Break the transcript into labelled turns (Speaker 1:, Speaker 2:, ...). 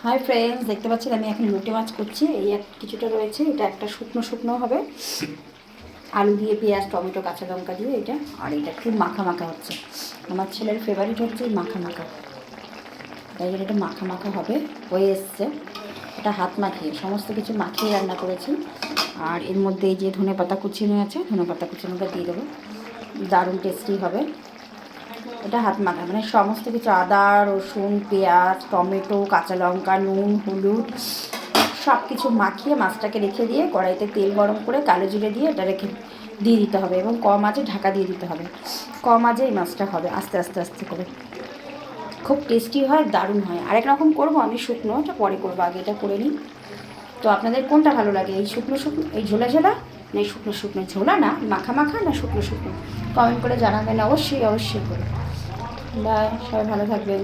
Speaker 1: Hi friends, দেখতে পাচ্ছেন আমি এখন লোটে মাছ করছি। এই কিছুটা রয়েছে, এটা একটা শুকনো শুকনো হবে, আলু দিয়ে পেঁয়াজ টমেটো কাঁচা লঙ্কা দিয়ে এটা। আর এটা একটু মাখা মাখা হচ্ছে, আমার ছেলের ফেভারিট হচ্ছে মাখা মাখা, তাই জন্য এটা মাখা মাখা হবে, হয়ে এসছে। এটা হাত মাখিয়ে সমস্ত কিছু মাখিয়ে রান্না করেছি। আর এর মধ্যে এই যে ধনে পাতা কুচিনো আছে, ধনে পাতা কুচিনোটা দিয়ে দেবো, দারুণ টেস্টি হবে। এটা হাত মাখা মানে সমস্ত কিছু আদা রসুন পেঁয়াজ টমেটো কাঁচা লঙ্কা নুন হলুদ সব কিছু মাখিয়ে মাছটাকে রেখে দিয়ে কড়াইতে তেল গরম করে কালো জিরে দিয়ে এটা রেখে দিয়ে দিতে হবে এবং কম আঁচে ঢাকা দিয়ে দিতে হবে। কম আঁচে এই মাছটা হবে, আস্তে আস্তে আস্তে করে। খুব টেস্টি হয়, দারুণ হয়। আরেক রকম করবো আমি, শুকনো, এটা পরে করবো, আগে এটা করে নিই। তো আপনাদের কোনটা ভালো লাগে, এই শুকনো শুকনো এই ঝোলা ঝোলা না এই শুকনো শুকনো ঝোলা না মাখা মাখা না শুকনো শুকনো? কমেন্ট করে জানাবেন অবশ্যই অবশ্যই করে। বাই, সবাই ভালো থাকবেন।